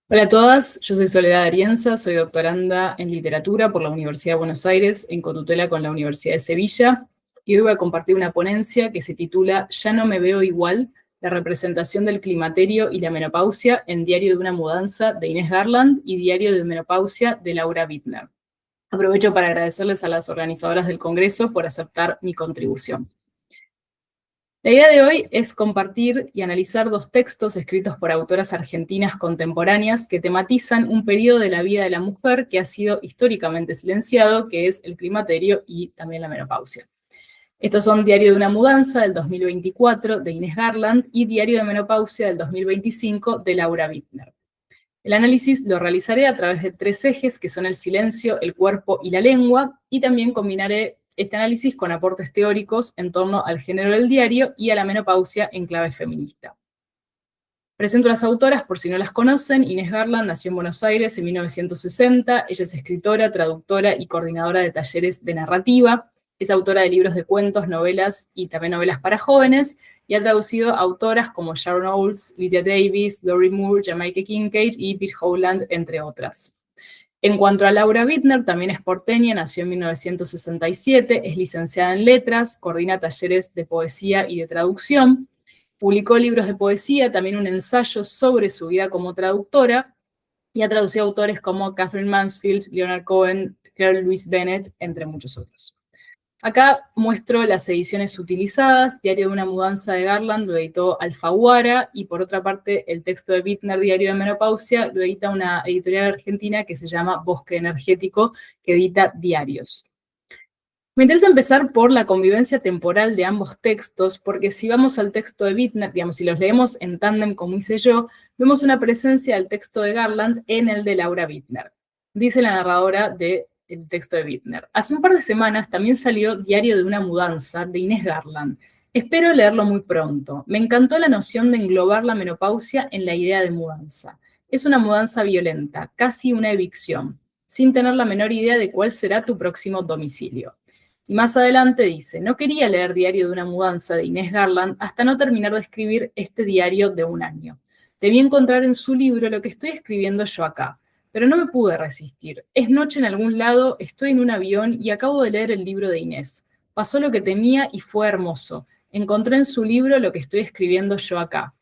Hola a todas, yo soy Soledad Arienza, soy doctoranda en literatura por la Universidad de Buenos Aires, en cotutela con la Universidad de Sevilla, y hoy voy a compartir una ponencia que se titula Ya no me veo igual, la representación del climaterio y la menopausia en Diario de una mudanza de Inés Garland y Diario de menopausia de Laura Bittner. Aprovecho para agradecerles a las organizadoras del Congreso por aceptar mi contribución. La idea de hoy es compartir y analizar dos textos escritos por autoras argentinas contemporáneas que tematizan un periodo de la vida de la mujer que ha sido históricamente silenciado, que es el climaterio y también la menopausia. Estos son Diario de una mudanza del 2024 de Inés Garland y Diario de menopausia del 2025 de Laura Bittner. El análisis lo realizaré a través de tres ejes que son el silencio, el cuerpo y la lengua, y también combinaré este análisis con aportes teóricos en torno al género del diario y a la menopausia en clave feminista. Presento a las autoras por si no las conocen. Inés Garland nació en Buenos Aires en 1960. Ella es escritora, traductora y coordinadora de talleres de narrativa. Es autora de libros de cuentos, novelas y también novelas para jóvenes, y ha traducido a autoras como Sharon Olds, Lydia Davis, Lori Moore, Jamaica Kincaid y Pete Howland, entre otras. En cuanto a Laura Bittner, también es porteña, nació en 1967, es licenciada en letras, coordina talleres de poesía y de traducción, publicó libros de poesía, también un ensayo sobre su vida como traductora, y ha traducido autores como Catherine Mansfield, Leonard Cohen, Claire Louise Bennett, entre muchos otros. Acá muestro las ediciones utilizadas. Diario de una mudanza de Garland lo editó Alfaguara, y por otra parte el texto de Bittner, Diario de menopausia, lo edita una editorial argentina que se llama Bosque Energético, que edita diarios. Me interesa empezar por la convivencia temporal de ambos textos, porque si vamos al texto de Bittner, digamos, si los leemos en tándem como hice yo, vemos una presencia del texto de Garland en el de Laura Bittner. Dice la narradora del texto de Bittner: hace un par de semanas también salió Diario de una mudanza de Inés Garland. Espero leerlo muy pronto. Me encantó la noción de englobar la menopausia en la idea de mudanza. Es una mudanza violenta, casi una evicción, sin tener la menor idea de cuál será tu próximo domicilio. Y más adelante dice: no quería leer Diario de una mudanza de Inés Garland hasta no terminar de escribir este diario de un año. Debí encontrar en su libro lo que estoy escribiendo yo acá, pero no me pude resistir. Es noche en algún lado, estoy en un avión y acabo de leer el libro de Inés. Pasó lo que temía y fue hermoso. Encontré en su libro lo que estoy escribiendo yo acá.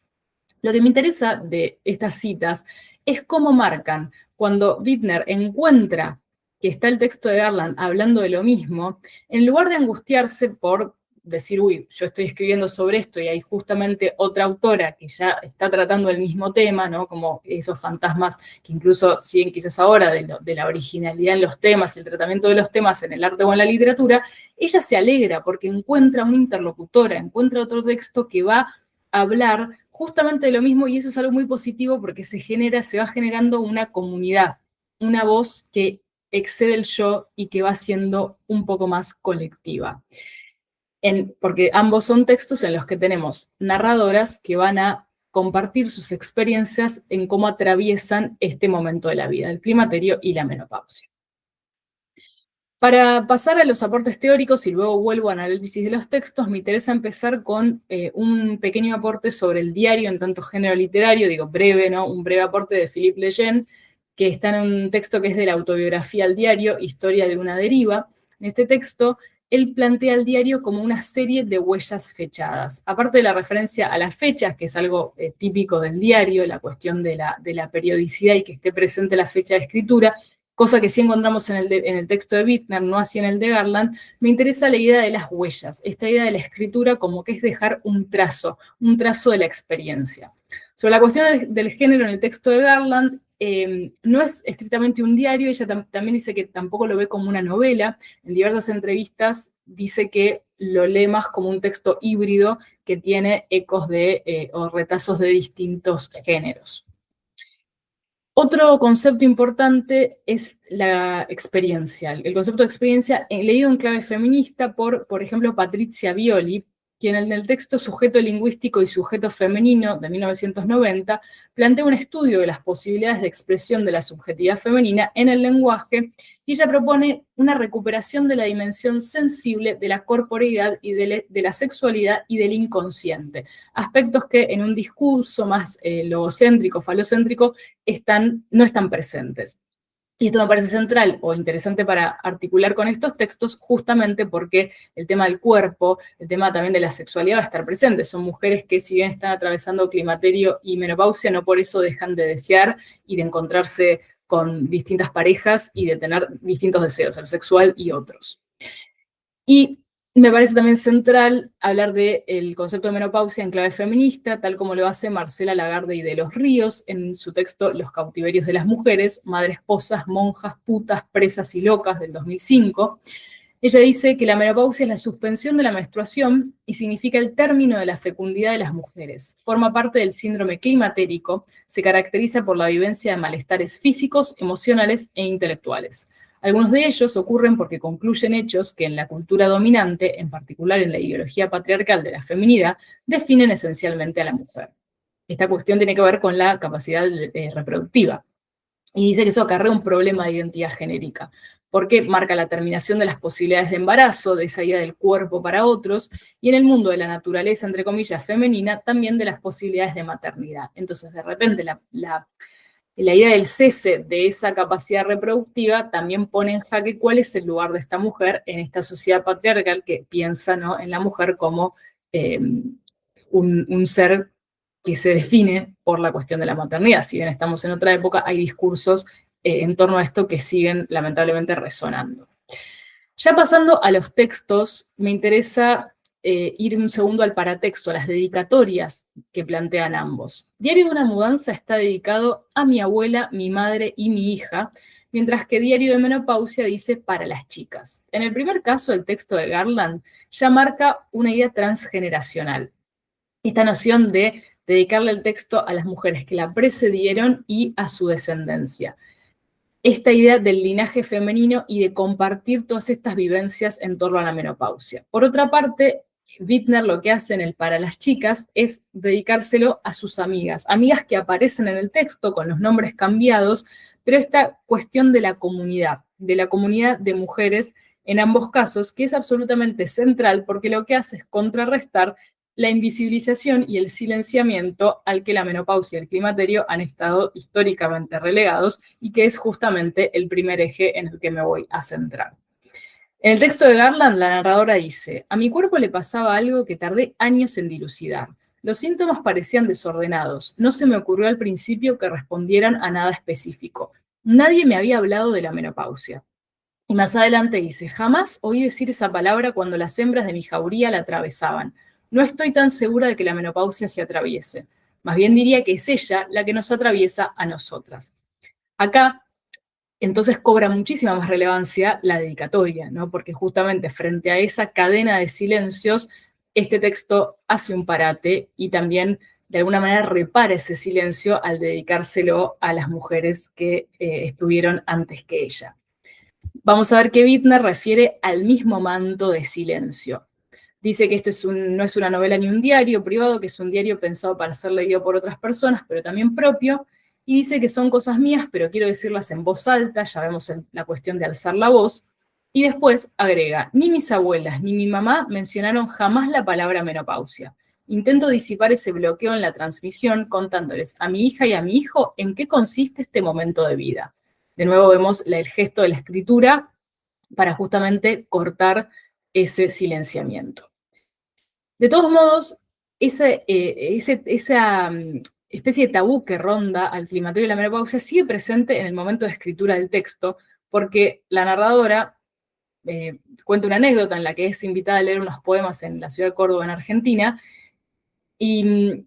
Lo que me interesa de estas citas es cómo marcan cuando Bittner encuentra que está el texto de Garland hablando de lo mismo, en lugar de angustiarse por decir, uy, yo estoy escribiendo sobre esto y hay justamente otra autora que ya está tratando el mismo tema, ¿no? Como esos fantasmas que incluso siguen quizás ahora de la originalidad en los temas, el tratamiento de los temas en el arte o en la literatura. Ella se alegra porque encuentra una interlocutora, encuentra otro texto que va a hablar justamente de lo mismo, y eso es algo muy positivo porque se va generando una comunidad, una voz que excede el yo y que va siendo un poco más colectiva. Porque ambos son textos en los que tenemos narradoras que van a compartir sus experiencias en cómo atraviesan este momento de la vida, el climaterio y la menopausia. Para pasar a los aportes teóricos y luego vuelvo al análisis de los textos, me interesa empezar con un pequeño aporte sobre el diario en tanto género literario, digo breve, ¿no? Un breve aporte de Philippe Lejeune, que está en un texto que es de la autobiografía al diario, Historia de una deriva. En este texto, él plantea el diario como una serie de huellas fechadas. Aparte de la referencia a las fechas, que es algo típico del diario, la cuestión de la periodicidad y que esté presente la fecha de escritura, cosa que sí encontramos en el texto de Bittner, no así en el de Garland. Me interesa la idea de las huellas, esta idea de la escritura como que es dejar un trazo de la experiencia. Sobre la cuestión del género en el texto de Garland, no es estrictamente un diario. Ella también dice que tampoco lo ve como una novela. En diversas entrevistas dice que lo lee más como un texto híbrido que tiene ecos o retazos de distintos géneros. Otro concepto importante es la experiencia. El concepto de experiencia leído en clave feminista por ejemplo, Patricia Violi, quien en el texto Sujeto lingüístico y sujeto femenino de 1990 plantea un estudio de las posibilidades de expresión de la subjetividad femenina en el lenguaje, y ella propone una recuperación de la dimensión sensible de la corporeidad y de la sexualidad y del inconsciente, aspectos que en un discurso más logocéntrico, falocéntrico, no están presentes. Y esto me parece central o interesante para articular con estos textos, justamente porque el tema del cuerpo, el tema también de la sexualidad va a estar presente. Son mujeres que, si bien están atravesando climaterio y menopausia, no por eso dejan de desear y de encontrarse con distintas parejas y de tener distintos deseos, el sexual y otros. Y me parece también central hablar del concepto de menopausia en clave feminista, tal como lo hace Marcela Lagarde y de los Ríos en su texto Los cautiverios de las mujeres, madres, esposas, monjas, putas, presas y locas, del 2005. Ella dice que la menopausia es la suspensión de la menstruación y significa el término de la fecundidad de las mujeres. Forma parte del síndrome climatérico, se caracteriza por la vivencia de malestares físicos, emocionales e intelectuales. Algunos de ellos ocurren porque concluyen hechos que en la cultura dominante, en particular en la ideología patriarcal de la feminidad, definen esencialmente a la mujer. Esta cuestión tiene que ver con la capacidad reproductiva. Y dice que eso acarrea un problema de identidad genérica, porque marca la terminación de las posibilidades de embarazo, de esa idea del cuerpo para otros, y en el mundo de la naturaleza, entre comillas, femenina, también de las posibilidades de maternidad. Entonces, de repente, la idea del cese de esa capacidad reproductiva también pone en jaque cuál es el lugar de esta mujer en esta sociedad patriarcal que piensa, ¿no?, en la mujer como un ser que se define por la cuestión de la maternidad. Si bien estamos en otra época, hay discursos en torno a esto que siguen lamentablemente resonando. Ya pasando a los textos, me interesa ir un segundo al paratexto, a las dedicatorias que plantean ambos. Diario de una mudanza está dedicado a mi abuela, mi madre y mi hija, mientras que Diario de menopausia dice para las chicas. En el primer caso, el texto de Garland ya marca una idea transgeneracional. Esta noción de dedicarle el texto a las mujeres que la precedieron y a su descendencia. Esta idea del linaje femenino y de compartir todas estas vivencias en torno a la menopausia. Por otra parte, Bittner lo que hace en el Para las chicas es dedicárselo a sus amigas que aparecen en el texto con los nombres cambiados, pero esta cuestión de la comunidad de mujeres en ambos casos, que es absolutamente central porque lo que hace es contrarrestar la invisibilización y el silenciamiento al que la menopausia y el climaterio han estado históricamente relegados y que es justamente el primer eje en el que me voy a centrar. En el texto de Garland, la narradora dice: a mi cuerpo le pasaba algo que tardé años en dilucidar. Los síntomas parecían desordenados. No se me ocurrió al principio que respondieran a nada específico. Nadie me había hablado de la menopausia. Y más adelante dice: jamás oí decir esa palabra cuando las hembras de mi jauría la atravesaban. No estoy tan segura de que la menopausia se atraviese. Más bien diría que es ella la que nos atraviesa a nosotras. Acá, entonces, cobra muchísima más relevancia la dedicatoria, ¿no? Porque justamente frente a esa cadena de silencios, este texto hace un parate y también, de alguna manera, repara ese silencio al dedicárselo a las mujeres que estuvieron antes que ella. Vamos a ver que Bittner refiere al mismo manto de silencio. Dice que esto no es una novela ni un diario privado, que es un diario pensado para ser leído por otras personas, pero también propio, y dice que son cosas mías, pero quiero decirlas en voz alta, ya vemos la cuestión de alzar la voz, y después agrega: ni mis abuelas ni mi mamá mencionaron jamás la palabra menopausia. Intento disipar ese bloqueo en la transmisión contándoles a mi hija y a mi hijo en qué consiste este momento de vida. De nuevo vemos el gesto de la escritura para justamente cortar ese silenciamiento. De todos modos, esa especie de tabú que ronda al climaterio y la menopausia sigue presente en el momento de escritura del texto, porque la narradora cuenta una anécdota en la que es invitada a leer unos poemas en la ciudad de Córdoba, en Argentina, y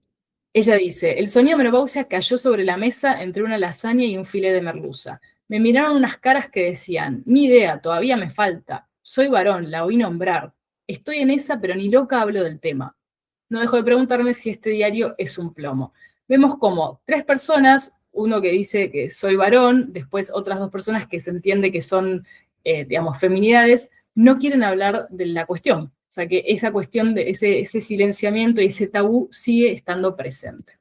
ella dice: el sonido de menopausia cayó sobre la mesa entre una lasaña y un filé de merluza. Me miraron unas caras que decían: mi idea, todavía me falta. Soy varón, la oí nombrar. Estoy en esa, pero ni loca hablo del tema. No dejo de preguntarme si este diario es un plomo. Vemos como tres personas, uno que dice que soy varón, después otras dos personas que se entiende que son, digamos, feminidades, no quieren hablar de la cuestión. O sea que esa cuestión de ese silenciamiento y ese tabú sigue estando presente.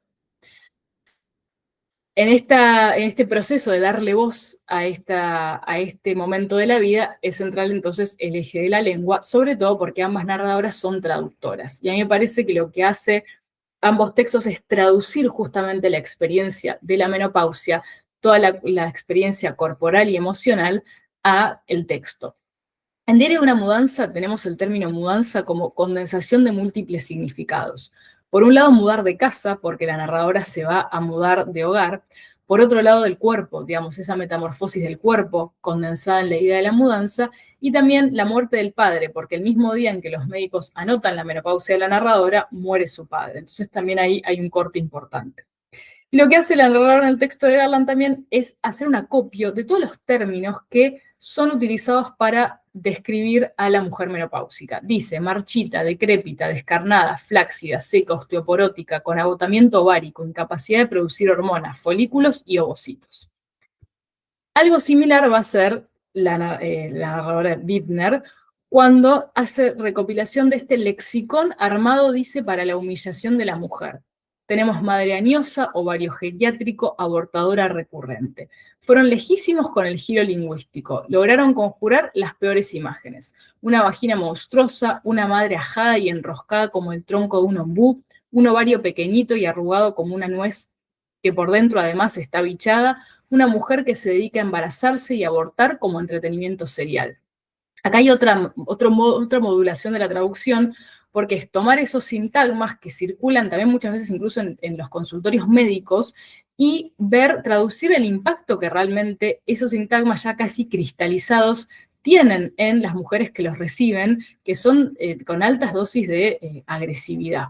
En este proceso de darle voz a este momento de la vida es central entonces el eje de la lengua, sobre todo porque ambas narradoras son traductoras. Y a mí me parece que lo que hace ambos textos es traducir justamente la experiencia de la menopausia, toda la experiencia corporal y emocional, a el texto. En Diario de una mudanza tenemos el término mudanza como condensación de múltiples significados. Por un lado, mudar de casa, porque la narradora se va a mudar de hogar. Por otro lado, del cuerpo, digamos, esa metamorfosis del cuerpo condensada en la idea de la mudanza. Y también la muerte del padre, porque el mismo día en que los médicos anotan la menopausia de la narradora, muere su padre. Entonces también ahí hay un corte importante. Y lo que hace la narradora en el texto de Garland también es hacer un acopio de todos los términos que son utilizados para describir a la mujer menopáusica. Dice marchita, decrépita, descarnada, flácida, seca, osteoporótica, con agotamiento ovárico, incapacidad de producir hormonas, folículos y ovocitos. Algo similar va a ser la narradora Bittner cuando hace recopilación de este lexicón armado, dice, para la humillación de la mujer. Tenemos madre añosa, ovario geriátrico, abortadora recurrente. Fueron lejísimos con el giro lingüístico. Lograron conjurar las peores imágenes. Una vagina monstruosa, una madre ajada y enroscada como el tronco de un ombú, un ovario pequeñito y arrugado como una nuez que por dentro además está bichada, una mujer que se dedica a embarazarse y abortar como entretenimiento serial. Acá hay otra modulación de la traducción, porque es tomar esos sintagmas que circulan también muchas veces incluso en los consultorios médicos y traducir el impacto que realmente esos sintagmas ya casi cristalizados tienen en las mujeres que los reciben, que son con altas dosis de agresividad.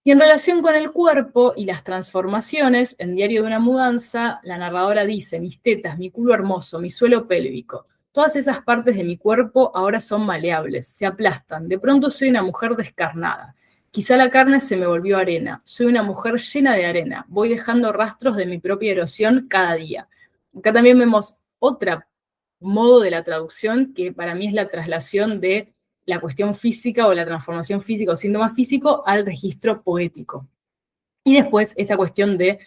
Y en relación con el cuerpo y las transformaciones, en Diario de una mudanza, la narradora dice: mis tetas, mi culo hermoso, mi suelo pélvico, todas esas partes de mi cuerpo ahora son maleables, se aplastan, de pronto soy una mujer descarnada. Quizá la carne se me volvió arena, soy una mujer llena de arena, voy dejando rastros de mi propia erosión cada día. Acá también vemos otro modo de la traducción que para mí es la traslación de la cuestión física o la transformación física o síntoma físico al registro poético. Y después esta cuestión de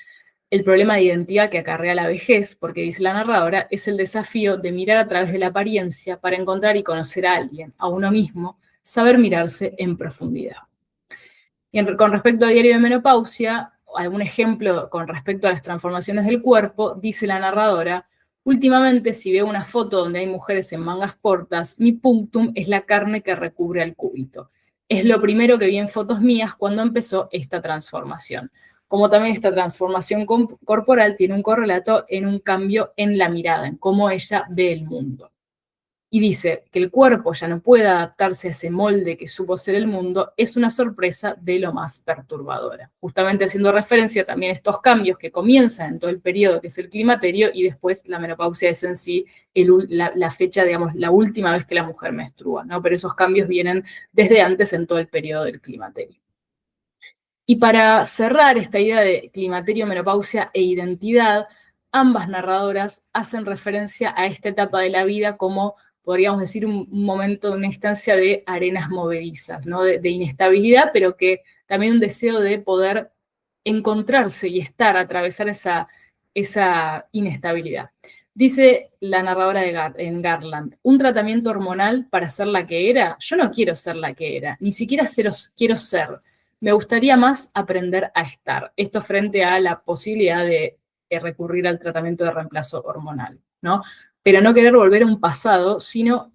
el problema de identidad que acarrea la vejez, porque dice la narradora, es el desafío de mirar a través de la apariencia para encontrar y conocer a alguien, a uno mismo, saber mirarse en profundidad. Y con respecto a Diario de menopausia, algún ejemplo con respecto a las transformaciones del cuerpo, dice la narradora: últimamente, si veo una foto donde hay mujeres en mangas cortas, mi punctum es la carne que recubre al cúbito. Es lo primero que vi en fotos mías cuando empezó esta transformación. Como también esta transformación corporal tiene un correlato en un cambio en la mirada, en cómo ella ve el mundo. Y dice que el cuerpo ya no puede adaptarse a ese molde que supo ser el mundo, es una sorpresa de lo más perturbadora. Justamente haciendo referencia también a estos cambios que comienzan en todo el periodo que es el climaterio y después la menopausia es en sí la fecha, digamos, la última vez que la mujer menstrua, ¿no? Pero esos cambios vienen desde antes en todo el periodo del climaterio. Y para cerrar esta idea de climaterio, menopausia e identidad, ambas narradoras hacen referencia a esta etapa de la vida como, podríamos decir, un momento, una instancia de arenas movedizas, ¿no? de inestabilidad, pero que también un deseo de poder encontrarse y atravesar esa inestabilidad. Dice la narradora en Garland: un tratamiento hormonal para ser la que era. Yo no quiero ser la que era, ni siquiera quiero ser. Me gustaría más aprender a estar. Esto frente a la posibilidad de recurrir al tratamiento de reemplazo hormonal, ¿no? Pero no querer volver a un pasado, sino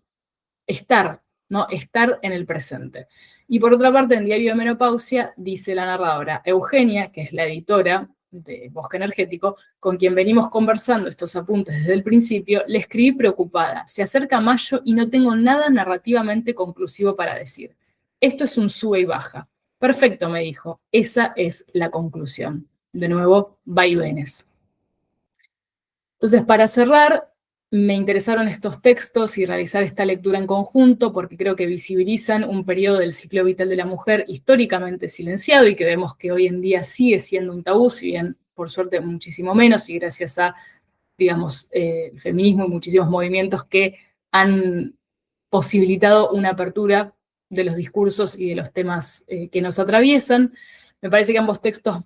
estar, ¿no? Estar en el presente. Y por otra parte, en Diario de menopausia, dice la narradora: Eugenia, que es la editora de Bosque Energético, con quien venimos conversando estos apuntes desde el principio, le escribí preocupada. Se acerca mayo y no tengo nada narrativamente conclusivo para decir. Esto es un sube y baja. Perfecto, me dijo. Esa es la conclusión. De nuevo, vaivenes. Entonces, para cerrar, me interesaron estos textos y realizar esta lectura en conjunto porque creo que visibilizan un periodo del ciclo vital de la mujer históricamente silenciado y que vemos que hoy en día sigue siendo un tabú, si bien por suerte muchísimo menos, y gracias a, digamos, el feminismo y muchísimos movimientos que han posibilitado una apertura de los discursos y de los temas que nos atraviesan. Me parece que ambos textos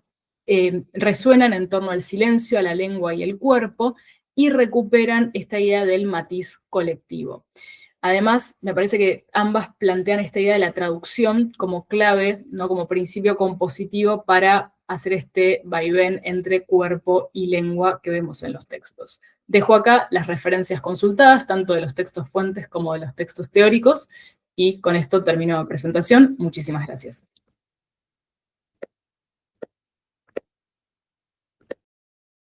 resuenan en torno al silencio, a la lengua y el cuerpo, y recuperan esta idea del matiz colectivo. Además, me parece que ambas plantean esta idea de la traducción como clave, ¿no? Como principio compositivo para hacer este vaivén entre cuerpo y lengua que vemos en los textos. Dejo acá las referencias consultadas, tanto de los textos fuentes como de los textos teóricos, y con esto termino la presentación. Muchísimas gracias.